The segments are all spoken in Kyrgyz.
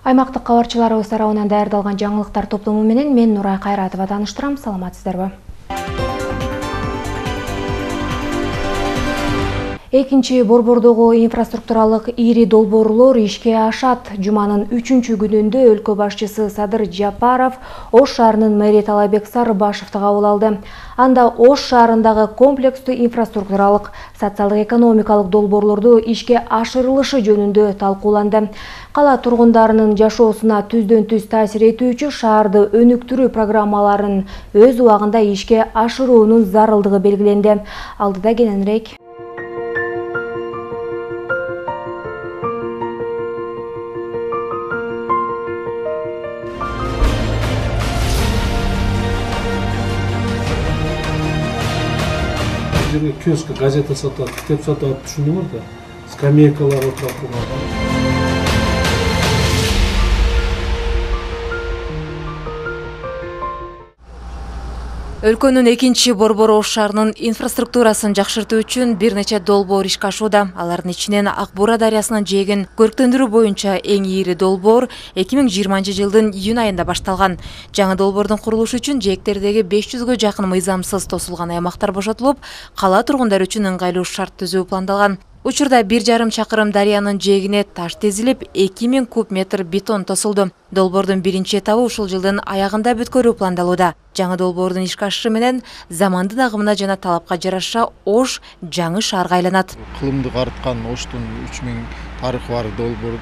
Аймактык кабарчыларыбыз тарабынан даярдалган жаңылыктар топтому менен мен Нурай Кайратова тааныштырам. Саламатсыздарбы? Экинчи борбордогу инфраструктуралык ири долбоорлор ишке ашат. Жуманын 3-чү күнүндө өлкө башчысы Садыр Жапаров Ош шаарынын мэри Талайбек Сарыбашевди кабыл алды. Анда Ош шаарындагы комплекстүү инфраструктуралык, социалдык экономикалык долбоорлорду ишке ашырылышы жөнүндө талкууланды. Кала тургундарынын жашоосуна түздөн-түз таасир этүүчү шаарды өнүктүрүү программаларын өз убагында ишке ашыруунун зарылдыгы белгиленди. Алдыда кененирээк. Киоска, газета сатат, китеп сатат, түшүндүңөр да? Скамейкалар отурап турган. Өлкөнүн экинчи борбору Ош шаарынын инфраструктурасын жакшыртуу үчүн бир нече долбоор ишке ашууда. Алардын ичинен Ак Бура дарыясынын жээгин көрктөндүрүү боюнча эң ийри долбоор 2020-жылдын июнь айында башталган. Жаңы долбоордун курулушу үчүн жээктердеги 500гө жакын мыйзамсыз тосулган аймактар бошотулуп, кала тургундары үчүн ыңгайлуу шарт түзүү пландалган. Учурда 1,5 чакырым дарыянын жээгине таш тезилип, 2000 куб метр бетон тосулду. Долбоордун биринчи этабы ушул жылдын аягында бүткөрүү пландалууда. Жаңы долбоордун ишке ашышы менен замандын агымына жана талапка жараша Ош жаңы шаарга айланат. Кылымды карыткан Оштун 3000 тарыхы бар долбоор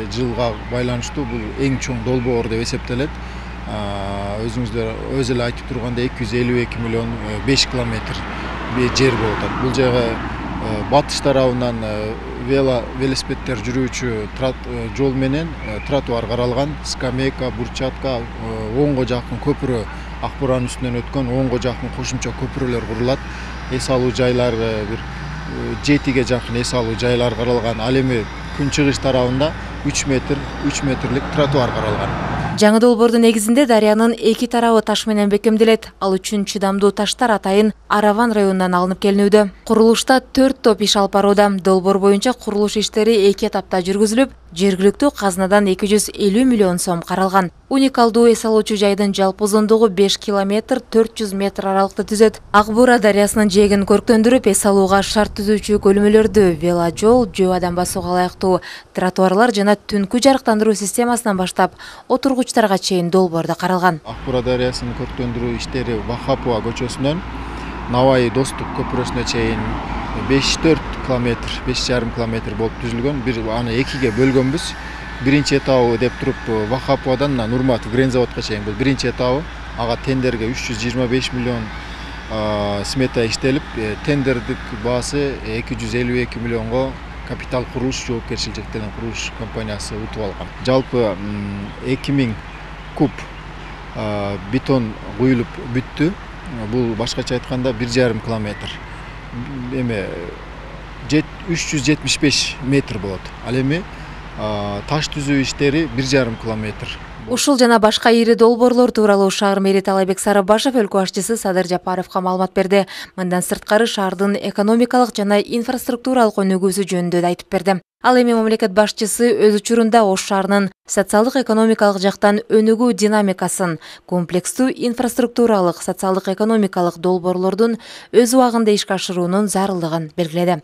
жылга байланыштуу бул эң чоң долбоор деп эсептелет. Өзүңүздөр өз эле айтып тургандай 252 миллион 5 километр жер болуп атат. Бул жайга батыш тарабынан велосипеддер жүрүүчү жол менен тротуар каралган, скамейка, бурчатка, 10го жакын көпүрө, Ак Буранын үстүнөн өткөн 10го жакын кошумча көпүрөлөр курулат. Эс алуу жайлар бир 7ге жакын эс алуу жайлар каралган. Ал эми күнчыгыш тарабында 3 метрлик тротуар каралган. Жаңы долбоордун негизинде дарыянын эки тарабы таш менен бекемделет. Ал үчүн чыдамдуу таштар атайын Араван районунан алынып келинүүдө. Курулушта 4 топ иш алып барууда. Долбоор боюнча курулуш иштери 2 этапта жүргүзүлүп, жергиликтүү казынадан 250 миллион сом каралган. Уникалдуу эс алуучу жайдын жалпы узундугу 5 километр 400 метр аралыкты түзөт. Ак Бура дарыясынын жээгин көрктөндүрүп, эс алууга шарт түзүүчү көймөлөрдү, веложол, жөө адам басууга ылайыктуу тротуарлар жана түнкү жарыктандыруу системасынан баштап отургучтарга чейин долбоордо каралган. Ак Бура дарыясынын көрктөндүрүү иштери Вахапова көчөсүнөн Навай Достук көпүрөсүнө чейин 5,5 километр болуп түзүлгөн. Аны экиге бөлгөнбүз. Биринчи этабы деп туруп Вахаповадан Нурматов Грензаводко чейин бул биринчи этабы. Ага тендерге 325 миллион смета иштелип, тендердик баасы 252 миллионго Капитал курулуш жоопкерчилиги чектелген курулуш компаниясы утуп алган. Жалпы 2000 куб бетон куюлуп бүттү. Бул башкача айтканда 1,5 километр. Эми 375 метр болот. Ал эми таш түзүү иштери 1,5 километр. Ушул жана башка ири долбоорлор тууралуу шаар мэри Талайбек Сарыбашев өлкө башчысы Садыр Жапаровго маалымат берди. Мындан сырткары шаардын экономикалык жана инфраструктуралык өнүгүүсү жөнүндө да айтып берди. Ал эми мамлекет башчысы өз учурунда Ош шаарынын социалдык экономикалык жактан өнүгүү динамикасын, комплекстүү инфраструктуралык, социалдык экономикалык долбоорлордун өз убагында ишке ашыруунун зарылдыгын белгиледи.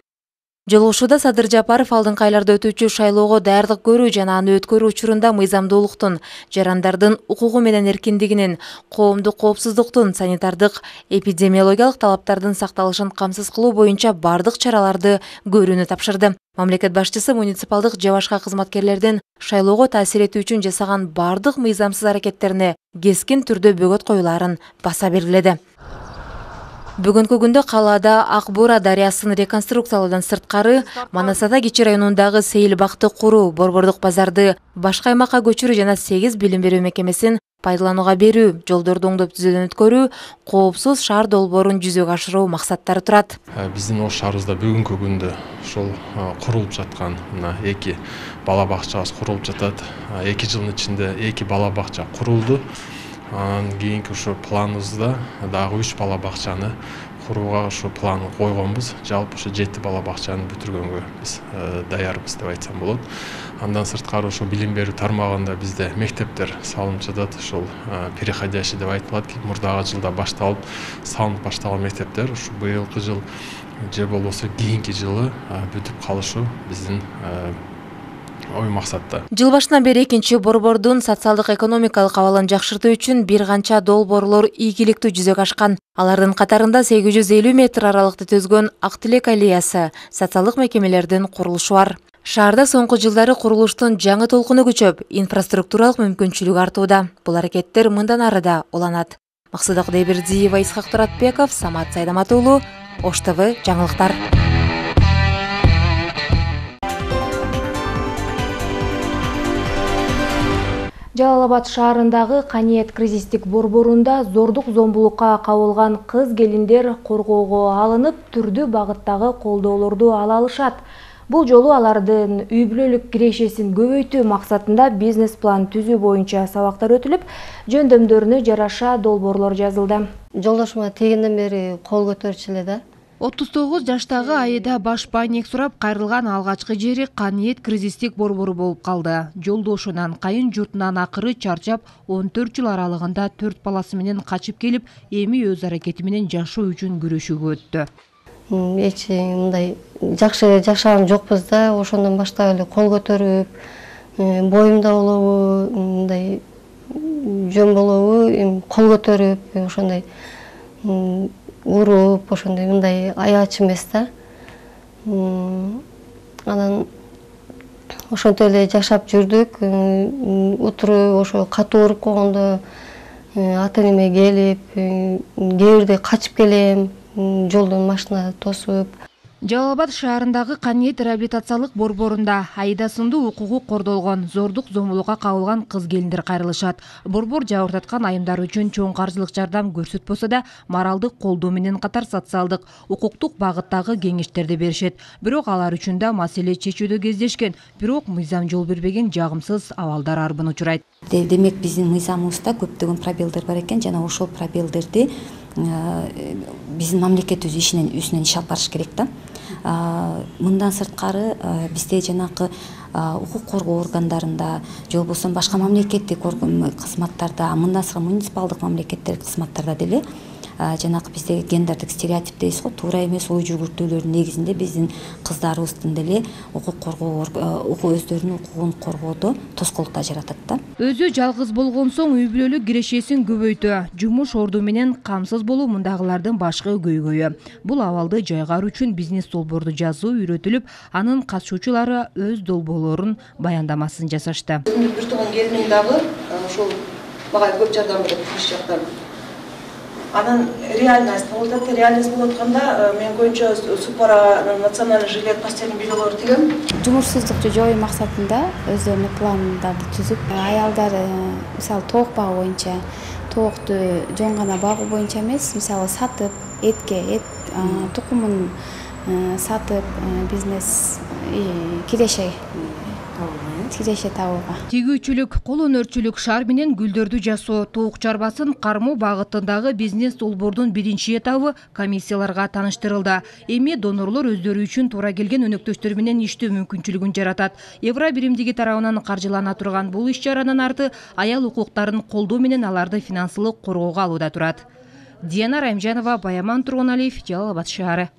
Жолугушууда Садыр Жапаров алдыңкы айларда өтүүчү шайлоого даярдык көрүү жана аны өткөрүү учурунда мыйзамдуулуктун, жарандардын укугу менен эркиндигинин, коомдук коопсуздуктун, санитардык, эпидемиологиялык талаптардын сакталышын камсыз кылуу боюнча бардык чараларды көрүүнү тапшырды. Мамлекет башчысы муниципалдык же башка кызматкерлердин шайлоого таасир этүү үчүн жасаган бардык мыйзамсыз аракеттерине кескин түрдө бөгөт коюлаарын баса белгиледи. Бүгүнкү күндө калаада Ак Бура дарыясын реконструкциялоодан сырткары Манасата кичи районундагы сейил бакты куруу, борбордук базарды башка аймакка көчүрүү жана 8 билим берүү мекемесин пайдаланууга берүү, жолдорду оңдоп түзүүдөн өткөрүү, коопсуз шаар долбоорун жүзөгө ашыруу максаттары турат. Биздин Ош шаарыбызда бүгүнкү күндө ошол курулуп жаткан мына 2 бала бакчабыз курулуп жатат. 2 жылдын ичинде 2 бала бакча курулду. Кийинки ушу планыбызда дагы 3 бала бакчаны курууга ушу планын койгонбуз. Жалпы ушу 7 бала бакчаны бүтүргөнгө биз даярбыз деп айтсам болот. Андан сырткары ушу билим берүү тармагында бизде мектептер салынып жатат. Ушул переходящий деп айтылат. Мурдагы жылда башталып салынып башталган мектептер ушу быйылкы жыл же болбосо кийинки жылы бүтүп калышы биздин ой максатта. Жыл башынан бери экинчи борбордун социалдык экономикалык абалын жакшыртуу үчүн бир канча долбоорлор ийгиликтүү жүзөгө ашкан. Алардын катарында 850 метр аралыкты түзгөн Ак Тилек аллеясы, социалдык мекемелердин курулушу бар. Шаарда соңку жылдары курулуштун жаңы толкуну күчөп, инфраструктуралык мүмкүнчүлүк артууда. Бул аракеттер мындан ары да уланат. Максуда Кудайбердиева, Исхак Туратбеков, Самат Сайдамат уулу, Ош ТВ жаңылыктар. Жалал Абад шаарындагы Каниет кризистик борборунда зордук зомбулукка кабылган кыз келиндер коргоого алынып, түрдүү багыттагы колдоолорду ала алышат. Бул жолу алардын үй бүлөлүк кирешесин көбөйтүү максатында бизнес-план түзүү боюнча сабактар өтүлүп, жөндөмдөрүнө жараша долбоорлор жазылды. Жолдошума тегинден бери кол көтөрчү эле да. 39 жаштагы Айда баш байнек сурап кайрылган алгачкы жери Каниет кризистик борбору болуп калды. Жолдошунан, кайын журтунан акыры чарчап 14 жыл аралыгында 4 баласы менен качып келип, эми өз аракети менен жашоо үчүн күрөшүүгө өттү. Эч мындай жакшы жашаган жокпуз да, ошондон баштап эле кол көтөрүп, боюмда болобу, мындай жөн болобу, кол көтөрүп, ошондой уруп, ошондой мындай аяч эмес да. Анан ошентип эле жашап жүрдүк. Утуру ошо катуу уруп койгондо ата-энеме келип, кээ бирде качып келем, жолдон машина тосуп. Жалал Абад шаарындагы Каниет реабилитациялык борборунда Айда сындуу укугу кордолгон, зордук зомбулукка кабылган кыз келиндер кайрылышат. Борбор жабыртаткан айымдар үчүн чоң каржылык жардам көрсөтпөсө да, моралдык колдоо менен катар социалдык, укуктук багыттагы кеңештерди беришет. Бирок алар үчүн да маселе чечүүдө кездешкен, бирок мыйзам жол бербеген жагымсыз абалдар арбын учурайт. Демек биздин мыйзамыбызда көптөгөн пробелдер бар экен, жана ошол пробелдерди биздин мамлекетибиз үстүнөн иш алып барыш керек да. Мындан сырткары бизде жанакы укук коргоо органдарында, же болбосо башка мамлекеттик кызматтарда, мындан сырткары муниципалдык мамлекеттик кызматтарда деле жанакы бизде гендердик стереотип дейбиз го, туура эмес ой жүгүртүүлөрдүн негизинде биздин кыздарыбыздын деле укук коргоо өздөрүнүн укугун коргоодо тоскоолдуктар жаратат да. Өзү жалгыз болгон соң үй бүлөлүк кирешесин көбөйтүү, жумуш орду менен камсыз болуу мындагылардын башкы көйгөйү. Бул абалды жайгаруу үчүн бизнес долбоорду жазуу үйрөтүлүп, анын катышуучулары өз долбоорлорун баяндамасын жасашты. Бир тууган келиним дагы ошол мага көп жардам берет иш жактан. Анан реальность болот, реальность болуп атканда мен көбүнчө Супара национальный жилет постельный бельелор тигем. Жумушсуздукту жоюу максатында өздөрүнүн пландарды түзүп, аялдар мисалы тоок багуу боюнча, тоокту жон гана багуу боюнча эмес, мисалы сатып, эт тукумун сатып, бизнес киреше табууга. Тигүүчүлүк, кол өнөрчүлүк, шаар менен гүлдөрдү жасоо, тоок чарбасын кармоо багытындагы бизнес долбоордун биринчи этабы комиссияларга тааныштырылды. Эми донорлор өздөрү үчүн туура келген өнөктөштөр менен иштөө мүмкүнчүлүгүн жаратат. Евро биримдиги тарабынан каржылана турган бул иш чаранын арты аял укуктарын колдоо менен аларды финансылык коргоого алууда турат. Диана Раймжанова, Баяман Тургуналиев, Жалал Абад шаары.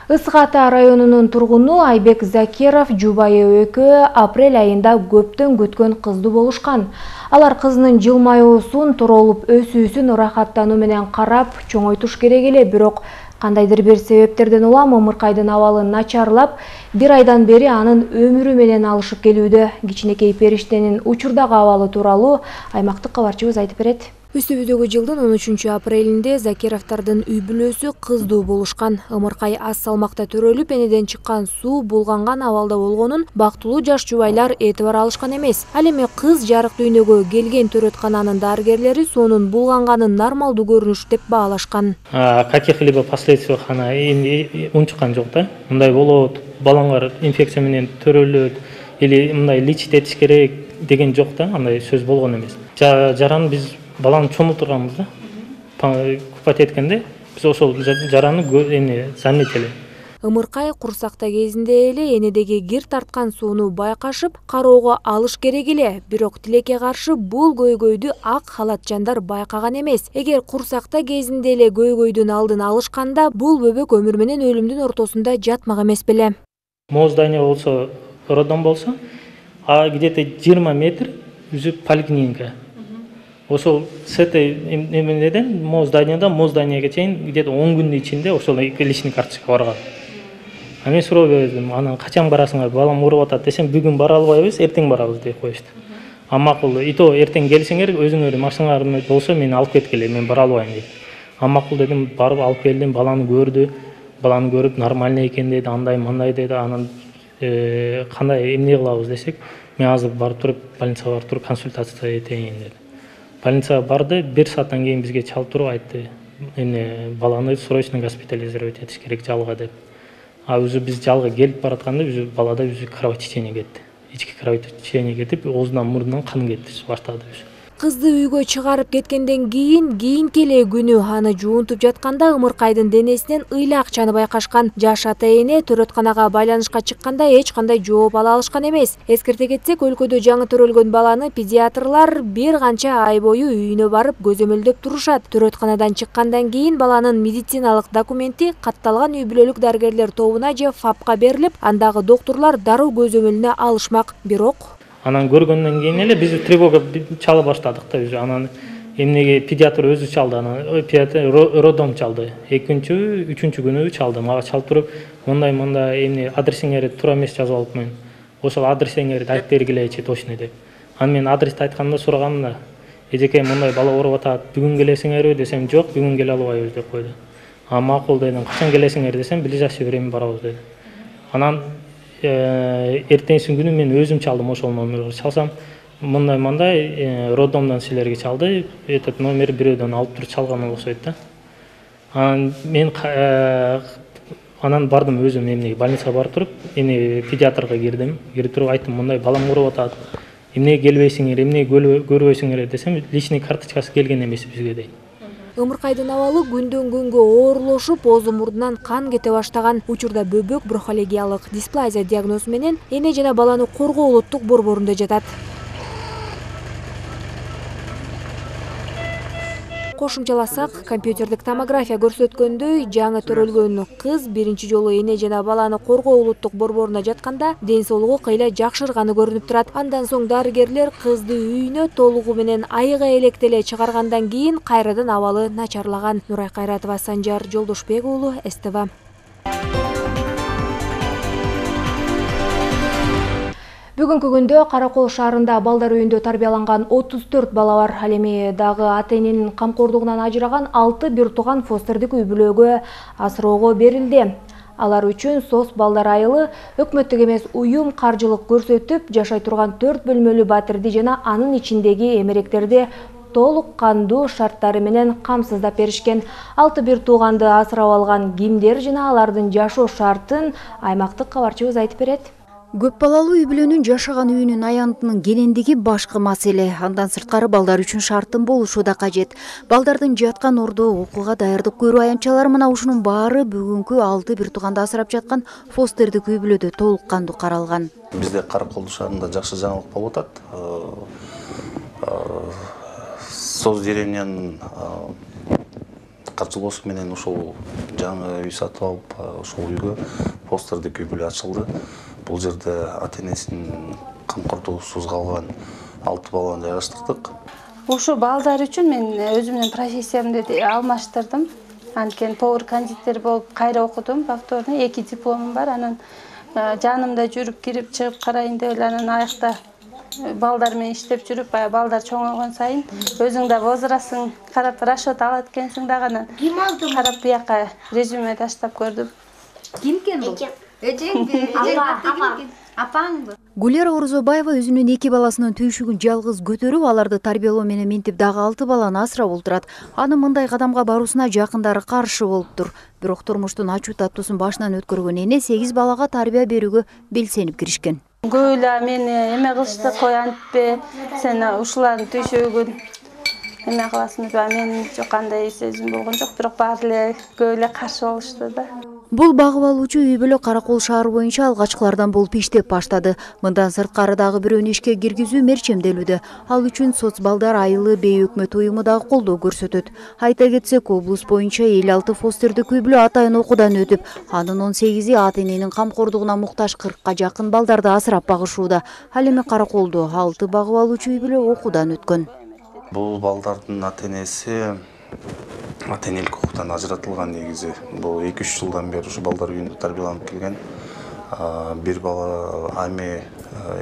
Ысык Ата районунун тургуну Айбек Закиров жубайы экөө апрель айында көптөн күткөн кызды болушкан. Алар кызынын жылмаюусун, тууралып өсүүсүн ырахаттануу менен карап, чоңойтуш керек эле, бирок кандайдыр бир себептерден улам ымыркайдын абалы начарлап, бир айдан бери анын өмүрү менен алышып келүүдө. Кичинекей периштенин учурдагы абалы тууралуу аймактык кабарчыбыз айтып берет. Үстүбүздөгү жылдын 13 апрелинде Закировдордун үй бүлөсү кыздуу болушкан. Ымыркай аз салмакта төрөлүп, энеден чыккан суу булганган абалда болгонун бактылуу жаш жубайлар этибар алышкан эмес. Ал эми кыз жарык дүйнөгө келген төрөткананын дарыгерлери сонун булганганын нормалдуу көрүнүш деп баалашкан. Каких-либо последствий эми унчуккан жок да. Мындай болот, балаңар инфекция менен төрөлөт или мындай лечить этиш керек деген жок да, андай сөз болгон эмес. Жараны биз баланы чомултурганбыз да. Купать эткенде биз ошол жараны заметили. Ымыркай курсакта кезинде эле энедеги кир тарткан сууну байкашып, кароого алыш керек эле. Бирок тилекке каршы бул көйгөйдү ак халатчандар байкаган эмес. Эгер курсакта кезинде эле көйгөйдүн алдын алышканда, бул бөбөк өмүр менен өлүмдүн ортосунда жатмак эмес беле. Моз здание болсо, роддом болсо, а где-то 20 метр уже поликлиника. Ошол с этой эмеден моз зданияга чейин где-то 10 күндүн ичинде ошол личный карточка барган. А мен суроо бердим, анан качан барасыңар, балам ооруп атат десем, бүгүн бара албайбыз, эртең барабыз деп коюшту. А макул, ито эртең келсеңер, өзүңөр машиналар болсо мени алып кеткиле, мен бара албайм дейт. А макул дедим, барып алып келдим, баланы көрүп нормально экен деди, андай мындай деди. Анан кандай эмне кылабыз десек, мен азыр барып туруп, больницага барып туруп консультация этейин деди. Больницага барды, 1 сааттан кийин бизге чалып туруп айтты, баланы срочно госпитализировать этиш керек жалга деп. А уже биз жалга келип баратканда уже балада уже кровотечение кетти. Ички кровотечение кетип, оозунан мурдунан кан кетти баштады. Кызды үйгө чыгарып кеткенден кийинки эле күнү аны жуунтуп жатканда Ымыркайдын денесинен ыйлак чаны байкашкан. Жаш ата эне төрөтканага байланышка чыкканда эч кандай жооп ала алышкан эмес. Эскерте кетсек, өлкөдө жаңы төрөлгөн баланы педиатрлар бир канча ай бою үйүнө барып көзөмөлдөп турушат. Төрөтканадан чыккандан кийин баланын медициналык документи катталган үй бүлөлүк дарыгерлер тобуна же ФАПка берилип, андагы доктурлар дароо көзөмөлүнө алышмак. Бирок анан көргөндөн кийин эле биз тревога чала баштадык да уже. Анан эмнеге педиатр өзү чалды, анан педиатр роддом чалды. 2-3 күнү чалды. Мага чалып туруп, мындай эмне адресиңерди туура эмес жазып алыпмын. Ошол адресиңерди айтып бергилечи точно деп. Анан мен адрести айтканда сураганмын да, эжеке мындай бала ооруп атат, бүгүн келесиңерби десем, жок, бүгүн келе албайбыз деп койду. А макул дедим, качан келесиңер десем, ближайшее время барабыз деди. Анан эртеңси күнү мен өзүм чалдым, ошол номерге чалсам, мындай роддомдон силерге чалды, этот номер бирөөдөн алып туруп чалган окшойт да. Анан бардым өзүм больницага барып туруп, педиатрга кирдим. Кирип туруп айттым, мындай балам ооруп атат, эмнеге келбейсиңер, эмнеге көрбөйсүңөр десем, личный карточкасы келген эмес бизге дейт. Ымыркайдын абалы күндөн күнгө оорлошуп, оозу мурдунан кан кете баштаган. Учурда бөбөк брохолегиялык дисплазия диагнозу менен эне жана баланы коргоо улуттук борборунда жатат. Кошумчаласак, компьютердик томография көрсөткөндөй, жаңы төрөлгөн кыз биринчи жолу эне жана баланы коргоо улуттук борборуна жатканда ден соолугу кыйла жакшырганы көрүнүп турат. Андан соң дарыгерлер кызды үйүнө толугу менен айыга электе эле чыгаргандан кийин кайрадан абалы начарлаган. Нурай Кайратова, Санжар Жолдошбек уулу, СТВ. Бүгүнкү күндө Каракол шаарында балдар үйүндө тарбияланган 34 бала бар. Ал эми дагы ата эненин камкордугунан ажыраган 6 бир тууган фостердик үй бүлөгө асыроого берилди. Алар үчүн СОС балдар айылы өкмөттүк эмес уюм каржылык көрсөтүп, жашай турган 4 бөлмөлүү батирди жана анын ичиндеги эмеректерди толук кандуу шарттары менен камсыздап беришкен. 6 бир тууганды асырап алган кимдер жана алардын жашоо шартын аймактык кабарчыбыз айтып берет. Көп балалуу үй бүлөнүн жашаган үйүнүн аянтынын кенендиги башкы маселе. Андан сырткары балдар үчүн шарттын болушу да кажет. Балдардын жаткан ордо, окууга даярдык көрүү аянтчалары мына ушунун баары бүгүнкү 6 бир тууганды асырап жаткан фостердик үй бүлөдө толук кандуу каралган. Бизде Каракол шаарында жакшы жаңылык болуп атат. СОС деревнянын каржылоосу менен ушул жаңы үй сатып алып, ушул үйгө фостердик үй бүлө ачылды. Бул жерде ата энесинин камкордугусуз калган 6 баланы жайгаштырдык. Ушу балдар үчүн мен өзүмдүн профессиямды алмаштырдым. Анткени повар кондитер болуп кайра окудум, повторно 2 дипломум бар. Анан жанымда жүрүп кирип чыгып карайын деп эле анан аякта балдар менен иштеп жүрүп, балдар чоңойгон сайын өзүң да возрастың карап расчет алат экенсиң дагы, анан карап бияка резюме таштап көрдүм. Ким экен бул? Апаңбы? Гулера Орзобаева өзүнүн 2 баласынын түйшүгүн жалгыз көтөрүп, аларды тарбиялоо менен ментип дагы 6 баланы асырап олтурат. Анын мындай кадамга баруусуна жакындары каршы болуптур. Бирок турмуштун ачуу таттуусун башынан өткөргөн эне 8 балага тарбия берүүгө белсенип киришкен. Көйлө мени эме кылышты, кой антпе, сен ушулардын түйшөгүн эме кыласыңызбы? Мен жок кандай сезим болгон жок, бирок баары эле көп эле каршы болушту да. Бул багып алуучу үй бүлө Каракол шаары боюнча алгачкылардан болуп иштеп баштады. Мындан сырткары дагы бирөөнү ишке киргизүү мерчемделүүдө. Ал үчүн соцбалдар айылы бейөкмөт уюму дагы колдоо көрсөтөт. Айта кетсек, облус боюнча 56 фостердик үй бүлө атайын окуудан өтүп, анын 18-и ата-эненин камкордугуна муктаж 40-ка жакын балдарды асырап багышууда. Ал эми Караколдо 6 багып алуучу үй бүлө окуудан өткөн. Бул балдардын ата-энеси ата-энелик укуктан ажыратылган негизи. Бул 2-3 жылдан бери ушу балдар үйүндө тарбияланып келген. Бир бала ами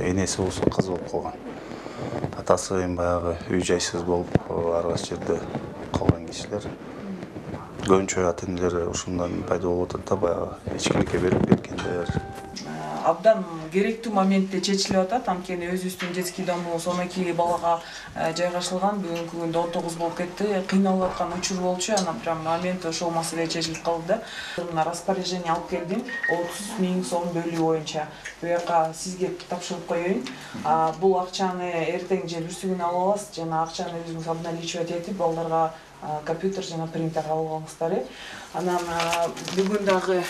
энеси болсо кыз болуп калган. Атасы эми баягы үй жайсыз болуп ар кайсы жерде калган кишилер. Көбүнчө ата-энелер ушундан пайда болуп атат да, баягы эчкиликке берип кеткендер. Абдан керектүү моментте чечилип атат. Анткени өзүбүздүн детский дому 12 балага жайгашылган. Бүгүнкү күндө 19 болуп кетти. Кыйналып аткан учур болчу. Анан прям момент ошол маселе чечилип калды. Мына распоряжение алып келдим. 30 000 сом бөлүү боюнча. Буяка сизге тапшырып коеюн. Бул акчаны эртең же бүрсүгүн алып аласыз. Жана акчаны өзүңүз обналичивать этип балдарга компьютер жана принтер алып алыңыздар. Анан бүгүн дагы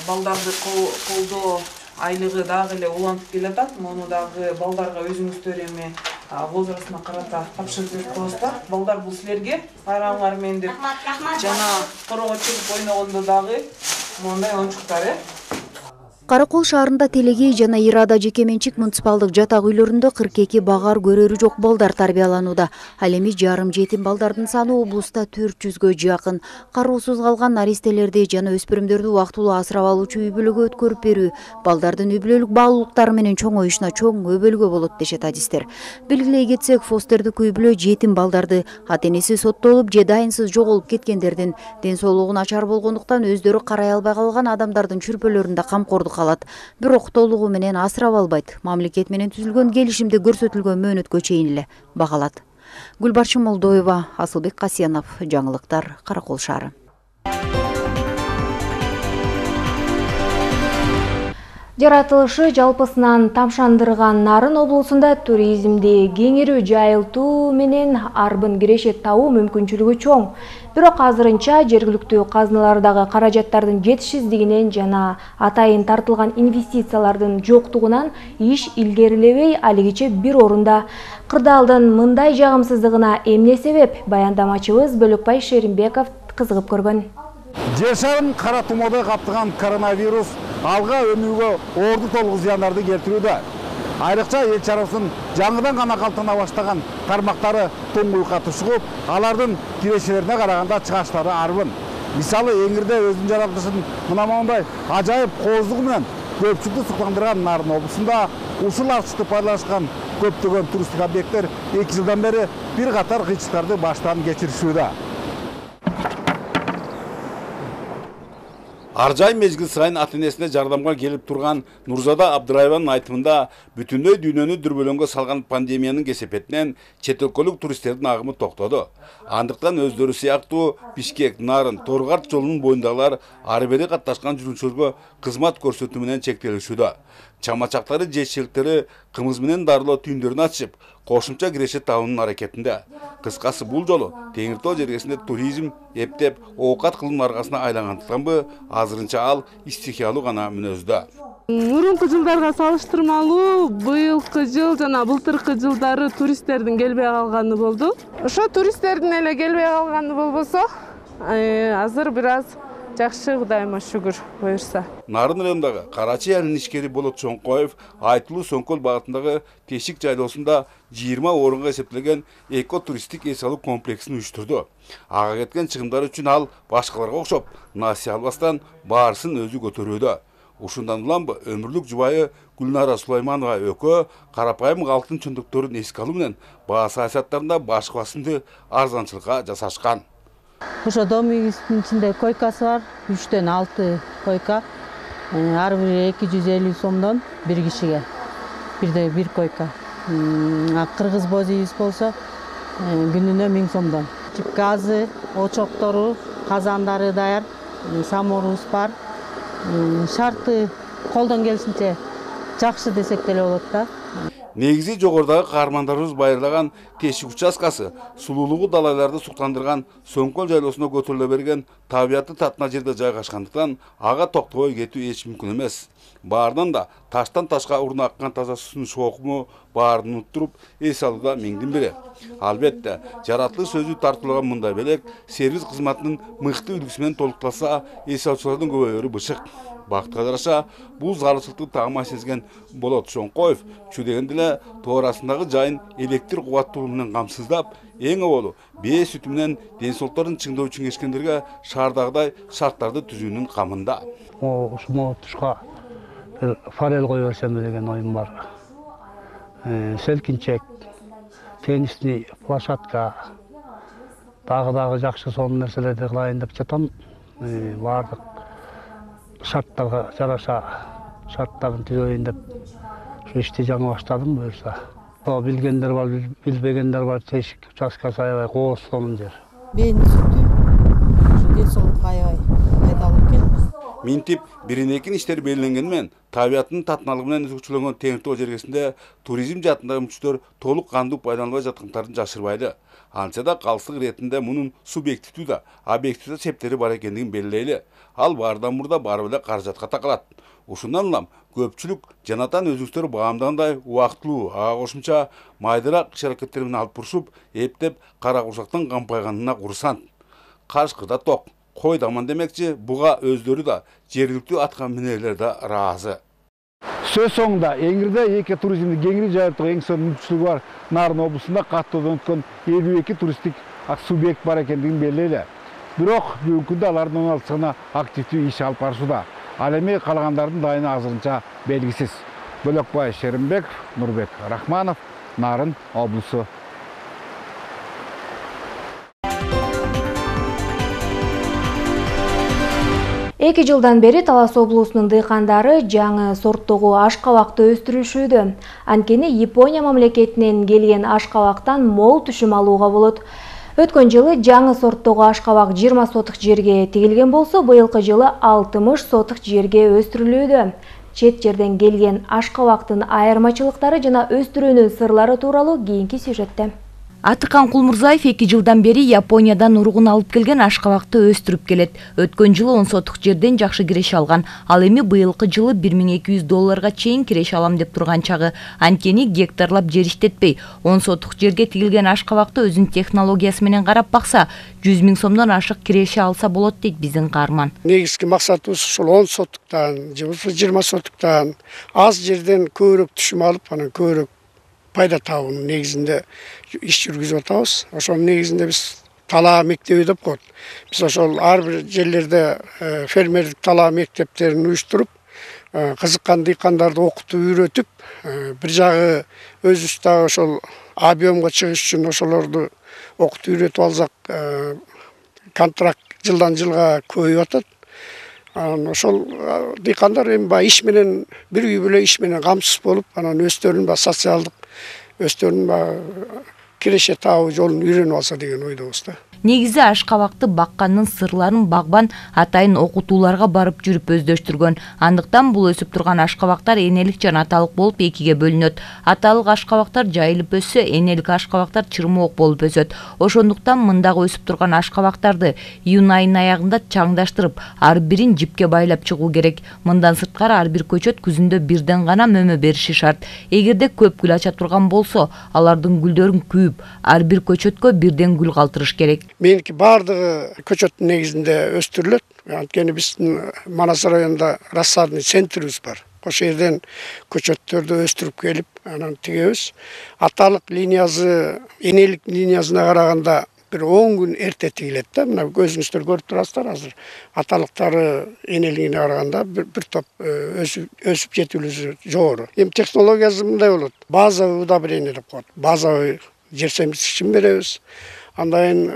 балдарды колдоо айлыгы дагы эле улантып келатат. Муну дагы балдарга өзүңүздөр эми возрастына карата тапшырып берип коесуздар. Балдар бул силерге байрамыңар менен деп жана корого чыгып ойногондо дагы мондай оюнчуктар. Каракол шаарында Телегей жана Ирада жекеменчик муниципалдык жатак үйлөрүндө 42 багар көрөрү жок балдар тарбияланууда. Ал эми жарым жетим балдардын саны облуста 400гө жакын. Кароосуз калган наристелерди жана өспүрүмдөрдү убактылуу асырап алуучу үй бүлөгө өткөрүп берүү балдардын үй бүлөлүк баалуулуктары менен чоңоюшуна чоң өбөлгө болот дешет адистер. Белгилей кетсек, фостердик үй бүлө жетим балдарды ата-энеси соттолуп же дайынсыз жоголуп кеткендердин, ден соолугу начар болгондуктан өздөрү карай албай калган адамдардын чүрпөлөрүндө камкордук алат. Бирок толугу менен асырап албайт. Мамлекет менен түзүлгөн келишимде көрсөтүлгөн мөөнөткө чейин эле багалат. Гүлбарчын Молдоева, Асылбек Касьянов, жаңылыктар, Каракол шаары. Жаратылышы жалпысынан тамшандырган Нарын облусунда туризмди кеңирүү жайылтуу менен арбын кирешет табуу мүмкүнчүлүгү чоң. Бирок азырынча жергиликтүү казыналардагы каражаттардын жетишсиздигинен жана атайын тартылган инвестициялардын жоктугунан иш илгерилебей алигиче бир орунда. Кырдаалдын мындай жагымсыздыгына эмне себеп? Баяндамачыбыз Бөлөкбай Шеримбеков кызыгып көргөн. Жер шарын кара тумоодой каптаган коронавирус алга өнүүгө орду толугу зыяндарды келтирүүдө. Айрыкча эл чарбасын жаңыдан гана калтана баштаган тармактары тоңгуйукка тушугуп, алардын кирешелерине караганда чыгаштары арбын. Мисалы, эңирде өзүнүн жаратылышын мындай ажайып кооздугу менен көпчүлүктү суктандырган Нарын облусунда ушул ачыкты пайдаланышкан көптөгөн туристтик объекттер 2 жылдан бери бир катар кыйынчылыктарды баштан кечиришүүдө. Ар жай мезгил сайын ата-энесине жардамга келип турган Нурзада Абдыраеванын айтымында бүтүндөй дүйнөнү дүрбөлөңгө салган пандемиянын кесепетинен чет өлкөлүк туристтердин агымы токтоду. Андыктан өздөрү сыяктуу Бишкек, Нарын, Торгарт жолунун боюндагылар ары бери катташкан жүргүнчүлөргө кызмат көрсөтүү менен чектелишүүдө. Чамачактары жетишиликтери кымыз менен дарылоо түйүндөрүн ачып, кошумча кирешет табуунун аракетинде. Кыскасы бул жолу Теңир Тоо жергесинде туризм эптеп оокат кылуунун аркасына айлангандыктанбы, азырынча ал стихиялуу гана мүнөздө. Мурунку жылдарга салыштырмалуу быйылкы жыл жана былтыркы жылдары туристтердин келбей калганы болду. Ошо туристтердин эле келбей калганы болбосо, азыр бир аз жакшы, Кудайыма шүгүр буюрса. Нарын районундагы Карачы айылынын ишкери Болот Чоңкоев Айтылуу Соңкөл багытындагы Тешик жайлоосунда 20 орунга эсептелген эко-туристтик эс алуу комплексин уюштурду. Ага кеткен чыгымдар үчүн ал башкаларга окшоп насыя албастан баарысын өзү көтөрүүдө. Ушундан уланбы өмүрлүк жубайы Гүлнара Сулайманова экөө карапайым калктын чындыктарын эске алуу менен баа саясаттарында башкы басымды арзанчылыкка жасашкан. Ошо дом үйүбүздүн ичинде койкасы бар, 3-төн 6 койка. Ар бири 250 сомдон бир кишиге. Бир койка. Кыргыз боз үйүбүз болсо күнүнө 1000 сомдон. Газы, очоктору, казандары даяр, саморубуз бар. Шарты колдон келишинче жакшы десек деле болот да. Негизи жогордагы каармандарыбыз байырлаган тешик участкасы сулуулугу далайларды суктандырган Сөңкөл жайлоосуна көтөрүлө берген табиятты татына жерде жайгашкандыктан ага токтобой кетүү эч мүмкүн эмес. Баардан да таштан ташка уруна аккан таза суунун шоокуму баарын уnuттуруп эс алууда миңдин бири. Албетте, жараттык сөзү тартылган мындай белек сервис кызматынын мыкты үлгүсү менен толукталса, эс алуучулардын көбөйөрү бышык. Бактыга жараша бул зарылчылыкты тагыма сезген Болот Шоңкоев чү дегенде эле тоорасындагы жайын электр кубаттуулугу менен камсыздап, эң оболу бээ сүтү менен ден соолуктарын чыңдоо үчүн кечкендерге шаардагыдай шарттарды түзүүнүн камында. Ушул тушка форель кое берсем деген оюм бар. Селкинчек, теннисный площадка, дагы жакшы сонун нерселерди кылайын деп жатам. Бардык шарттарга жараша шарттарын түзөйүн деп ушу ишти жаңы баштадым буюрса. Билгендер бар, билбегендер бар, тешик участкасы аябай кооз сонун жер. Бээни сүтү ден соолукка аябай пайдалуу экен. Минтип биринекин иштери белгиленгени менен табиаттын татыналыгы менен үзүкчүлөнгөн Теңир Тоо жергесинде туризм жаатындагы мүчтөр толук кандуу пайдаланбай жаткандарын жашырбайды. Антса да калсык иретинде мунун субъективдүү да объективдүү септери бар экендигин белгилейли. Ал баардан мурда барып эле каражатка такалат. Ушундан улам көпчүлүк жанатан өзүңүздөр баамдагандай убактылуу, ага кошумча майдыраак иш-аракеттер менен алып бурушуп, эптеп кара курсактан кампайганына курсант. Кашкырда ток, кой даман демекчи, буга өздөрү да жергиликтүү атка минерлер да ыраазы. Сөз соңында Эңирде эки туризмди кеңири жайылтууга эң сонун мүмкүнчүлүгү бар Нарын облусунда каттоодон өткөн 52 туристтик субъект бар экендигин белгилейли. Бирок бүгүнкү күндө алардын 16-сына активдүү иш алып барышууда. Ал эми калагандардын дайыны азырынча белгисиз. Бөлөкбай Шеримбеков, Нурбек Рахманов, Нарын облусу. Эки жылдан бери Талас облусунун дыйкандары жаңы сорттогу ашкабакты өстүрүшүүдө. Анткени Япония мамлекетинен келген ашкабактан мол түшүм алууга болот. Өткөн жылы жаңы сорттогу ашкабак 20 сотык жерге тигилген болсо, быйылкы жылы 60 сотык жерге өстүрүлүүдө. Чет жерден келген ашкабактын айырмачылыктары жана өстүрүүнүн сырлары тууралуу кийинки сюжетте. Атыкан Кулмурзаев 2 жылдан бери Япониядан уругун алып келген ашкабакты өстүрүп келет. Өткөн жылы 10 сотук жерден жакшы киреше алган. Ал эми быйылкы жылы $1200 чейин киреше алам деп турган чагы. Анткени гектарлап жер иштетпей, 10 сотук жерге тигилген ашкабакты өзүнүн технологиясы менен карап бакса, 100 000 сомдон ашык киреше алса болот дейт биздин каарман. Негизги максатыбыз ушул 10 сотуктан, же 20 сотуктан аз жерден көбүрөөк түшүм алып, анан көбүрөөк пайда табуунун негизинде иш жүргүзүп атабыз. Ошонун негизинде биз талаа мектеби деп коет. Биз ошол ар бир жерлерде фермерлик талаа мектептерин уюштуруп, кызыккан дыйкандарды окутуп үйрөтүп, бир жагы өзүбүз дагы ошол объемго чыгыш үчүн ошолорду окутуп үйрөтүп алсак, контракт жылдан жылга көбөйүп атат. Ошол дыйкандар эми баягы иш менен бир үй бүлө иш менен камсыз болуп, анан өздөрүнүн баягы социалдык өздөрүнүн баягы киреше табуу жолун үйрөнүп алса деген ойдобуз да. Негизи ашкабакты баккандын сырларын багбан атайын окутууларга барып жүрүп өздөштүргөн. Андыктан бул өсүп турган ашкабактар энелик жана аталык болуп экиге бөлүнөт. Аталык ашкабактар жайылып өссө, энелик ашкабактар чырмоок болуп өсөт. Ошондуктан мындагы өсүп турган ашкабактарды июнь айынын аягында чаңдаштырып, ар бирин жипке байлап чыгуу керек. Мындан сырткары ар бир көчөт күзүндө бирден гана мөмө бериши шарт. Эгерде көп гүл ача турган болсо, алардын гүлдөрүн күйүп, ар бир көчөткө бирден гүл калтырыш керек. Меники бардыгы көчөттүн негизинде өстүрүлөт. Анткени биздин Манас районунда рассадный центрибиз бар. Ошол жерден көчөттөрдү өстүрүп келип, анан тигебиз. Аталык линиясы энелик линиясына караганда бир 10 күн эрте тигилет да. Мына көзүңүздөр көрүп турасыздар азыр. Аталыктары энелигине караганда бир топ өсүп жетүүлүгү жогору. Эми технологиясы мындай болот. Базовый удобрение деп коет. Базовый жер семизгичин беребиз. Андан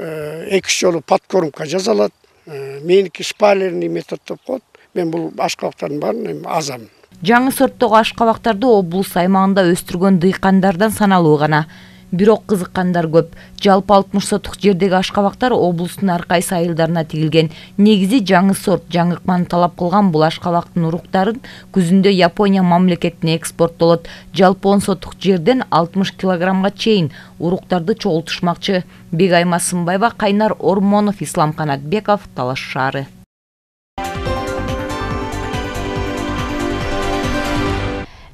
2-3 жолу подкормка жасалат. Меники шпалерный метод деп коет. Мен бул ашкабактардын баарын азам. Жаңы сорттогу ашкабактарды облус аймагында өстүргөн дыйкандардан саналуу гана. Бирок кызыккандар көп. Жалпы 60 сотук жердеги ашкабактар облустун ар кайсы айылдарына тигилген. Негизи жаңы сорт, жаңы ыкманы талап кылган бул ашкабактын уруктарын күзүндө Япония мамлекетине экспорттолот. Жалпы 10 сотук жерден 60 килограммга чейин уруктарды чогултушмакчы. Бегайма Сымбаева, Кайнар Ормонов, Ислам Канатбеков, Талаш шаары.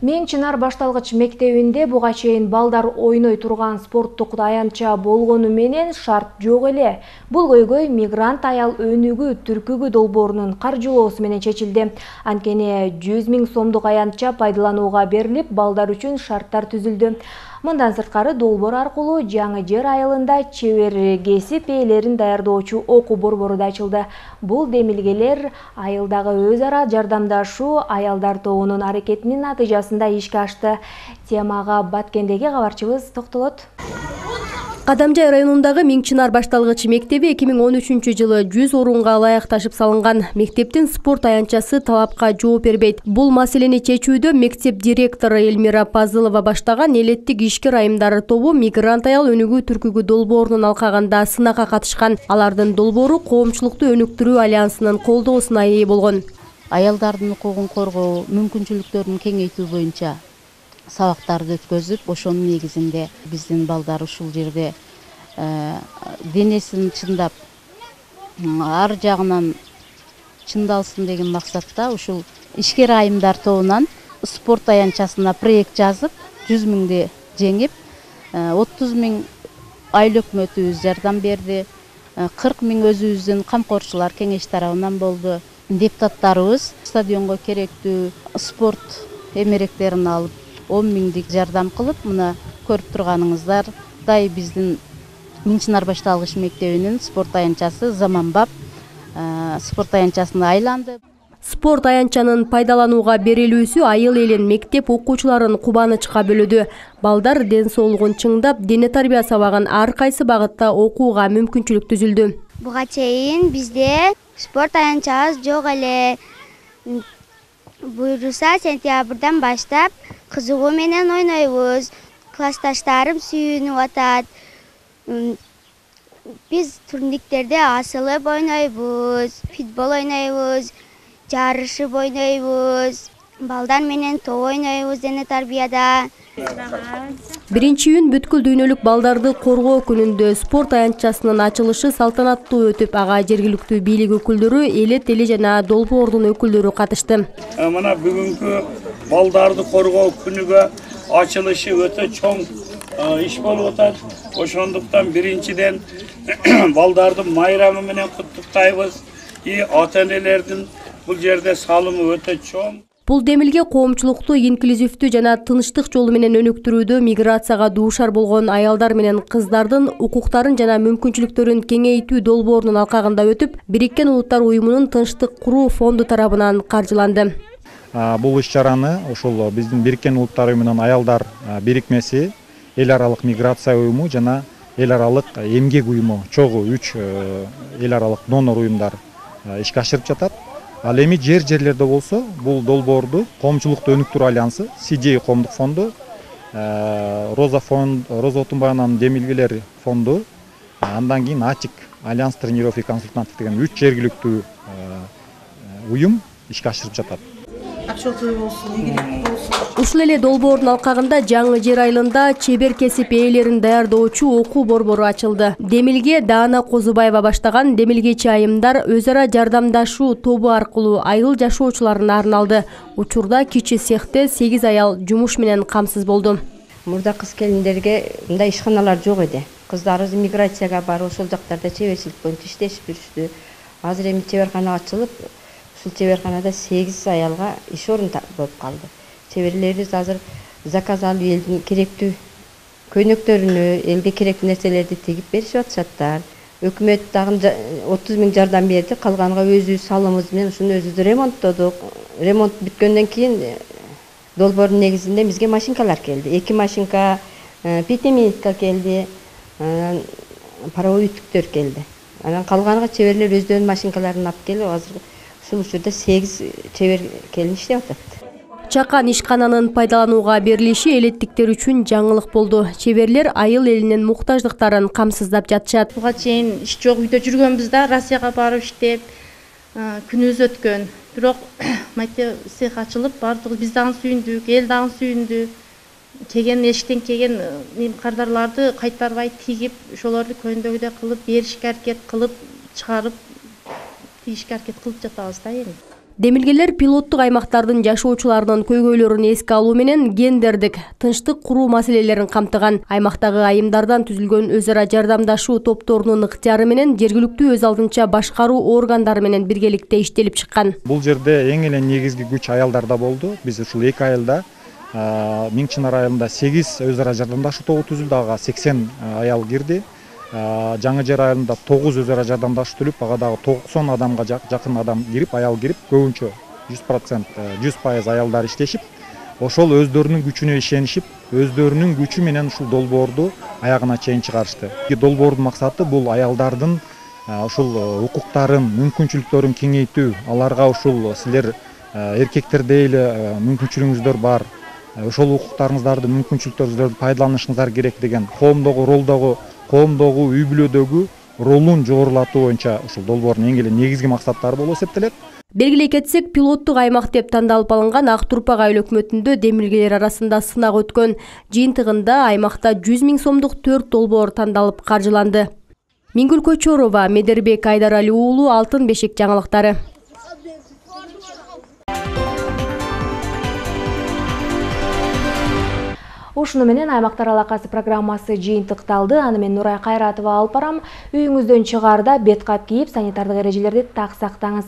Мен Чынар башталгыч мектебинде буга чейин балдар ойной турган спорттук аянтча болгону менен шарт жок эле. Бул көйгөй мигрант аял өнүгүү түркүгү долбоорунун каржылоосу менен чечилди. Анткени 100 000 сомдук аянтча пайдаланууга берилип, балдар үчүн шарттар түзүлдү. Мындан сырткары долбоор аркылуу жаңы жер айылында чебер кесип ээлерин даярдоочу окуу борбору да ачылды. Бул демилгелер айылдагы өз ара жардамдашуу аялдар тобунун аракетинин натыйжасында ишке ашты. Темага Баткендеги кабарчыбыз токтолот. Кадамжай районундагы Мен Чынар башталгыч мектеби 2013-жылы 100 орунга ылайыкташып салынган. Мектептин спорт аянтчасы талапка жооп бербейт. Бул маселени чечүүдө мектеп директору Эльмира Пазылова баштаган элеттик ишкер айымдары тобу мигрант аял өнүгүү түркүгү долбоорунун алкагында сынакка катышкан. Алардын долбоору коомчулукту өнүктүрүү альянсынын колдоосуна ээ болгон. Аялдардын укугун коргоо, мүмкүнчүлүктөрүн кеңейтүү боюнча сабактарды өткөзүп, ошонун негизинде биздин балдар ушул жерде денесин чындап, ар жагынан чындалсын деген максатта ушул ишкер айымдар тобунан спорт аянтчасына проект жазып, 100 000 жеңип, 30 000 айыл өкмөтүбүз жардам берди, 40 000 өзүбүздүн камкорчулар кеңеш тарабынан болду. Депутаттарыбыз стадионго керектүү спорт эмеректерин алып 10 000 жардам кылып, мына көрүп турганыңыздардай биздин Мен Чынар башталгыч мектебинин спорт аянтчасы заманбап спорт аянтчасына айланды. Спорт аянтчанын пайдаланууга берилүүсү айыл элин мектеп окуучуларын кубанычка бөлөдү. Балдар ден соолугун чыңдап, дене тарбия сабагын ар кайсы багытта окууга мүмкүнчүлүк түзүлдү. Буга чейин бизде спорт аянтчабыз жок эле. Буйруса сентябрдан баштап кызыгуу менен ойнойбуз. Классташтарым сүйүнүп атат. Биз турниктерде асылып ойнойбуз, футбол ойнойбуз, жарышып ойнойбуз, балдар менен топ ойнойбуз дене тарбияда. Биринчи үн бүткүл дүйнөлүк балдарды коргоо күнүндө спорт аянтчасынын ачылышы салтанаттуу өтүп, ага жергиликтүү бийлик өкүлдөрү, элет эли жана долбоордун өкүлдөрү катышты. Мына бүгүнкү балдарды коргоо күнүгө ачылышы өтө чоң иш болуп атат. Ошондуктан биринчиден балдардын майрамы менен куттуктайбыз. Ата-энелердин бул жерде салымы өтө чоң. Бул демилге коомчулукту инклюзивдүү жана тынчтык жолу менен өнүктүрүүдө миграцияга дуушар болгон аялдар менен кыздардын укуктарын жана мүмкүнчүлүктөрүн кеңейтүү долбоорунун алкагында өтүп, Бириккен Улуттар Уюмунун тынчтык куруу фонду тарабынан каржыланды. Бул иш-чараны ошол биздин Бириккен Улуттар Уюмунун аялдар бирикмеси, эл аралык миграция уюму жана эл аралык эмгек уюму, чогуу 3 эл аралык донор уюмдар ишке ашырып жатат. Ал эми жерлерде болсо, бул долбоорду коомчулукту өнүктүрүү альянсы, CDA коомдук фонду, Роза Отунбаеванын демилгелер фонду, андан кийин АТИК, Альянс тренеров и консультантов деген 3 жергиликтүү уюм ишке ашырып жатат. Ушул эле долбоордун алкагында жаңы жер айылында чебер кесип ээлерин даярдоочу окуу борбору ачылды. Демилге Даана Козубаева баштаган демилгечи айымдар өз ара жардамдашуу тобу аркылуу айыл жашоочуларына арналды. Учурда кичи цехте 8 аял жумуш менен камсыз болду. Мурда кыз келиндерге мындай ишканалар жок эди. Кыздарыбыз миграцияга барып, ошол жактарда чеберчилик боюнча иштешип жүрүштү. Азыр эми чеберкана ачылып, ушул чеберканада 8 аялга иш орун болуп калды. Чеберлерибиз азыр заказ алып элдин керектүү көйнөктөрүнү, элге керектүү нерселерди тигип беришип атышаттар. Өкмөт дагы 30 000 жардам берди. Калганга өзүбүз салымыбыз менен ушуну өзүбүз ремонттодук. Ремонт бүткөндөн кийин долбоордун негизинде бизге машинкалар келди. 2 машинка, питеминитка келди, паровой үтүктөр келди. Анан калганга чеберлер өздөрүнүн машинкаларын алып келип, азыр ушул учурда 8 чебер келин иштеп атат. чакан ишкананын пайдаланууга берилиши элеттиктер үчүн жаңылык болду. Чеберлер айыл элинин муктаждыктарын камсыздап жатышат. Буга чейин иш жок үйдө жүргөнбүз да, Россияга барып иштеп, күнүбүз өткөн. Бирок майте цех ачылып, бардыгы биз дагы сүйүндүк, эл дагы сүйүндү. Кеген эштен кеген кардарларды кайтарбай тигип, ошолорду көндөгүдө кылып, беришке аракет кылып, чыгарып, тигишке аракет кылып жатабыз да эми. Демилгелер пилоттук аймактардын жашоочуларынын көйгөйлөрүн эске алуу менен гендердик тынчтык куруу маселелерин камтыган. Аймактагы айымдардан түзүлгөн өз ара жардамдашуу топторунун ыктыяры менен жергиликтүү өз алдынча башкаруу органдары менен биргеликте иштелип чыккан. Бул жерде эң эле негизги күч аялдарда болду. Биз ушул 2 айылда Миңчинар айылында 8 өз ара жардамдашуу тобу түзүлдү, ага 80 аял кирди. Жаңы Жер айылында 9 өз ара жардамдашуу түзүлүп, ага дагы 90 адамга жакын адам кирип, аял кирип, көбүнчө 100%, 100% аялдар иштешип, ошол өздөрүнүн күчүнө ишенишип, өздөрүнүн күчү менен ушул долбоорду аягына чейин чыгарышты. Долбоордун максаты бул аялдардын ушул укуктарын, мүмкүнчүлүктөрүн кеңейтүү, аларга ушул силер эркектердей эле мүмкүнчүлүгүңүздөр бар, ошол укуктарыңыздарды, мүмкүнчүлүктөрүңүздөрдү пайдаланышыңыздар керек деген коомдогу үй бүлөдөгү ролун жогорулатуу боюнча ушул долбоордун эң эле негизги максаттары болуп эсептелет. Белгилей кетсек, пилоттук аймак деп тандалып алынган Ак Турпак айыл өкмөтүндө демилгелер арасында сынак өткөн. Жыйынтыгында аймакта 100 000 сомдук 4 долбоор тандалып каржыланды. Миңгүл Көчөрова, Медербек Айдарали уулу, Алтын Бешик жаңылыктары. Ушуну менен аймактар алакасы программасы жыйынтыкталды. Аны мен Нурай Кайратова алып барам. Үйүңүздөн чыгаарда бет кап кийип, санитардык эрежелерди так сактаңыз.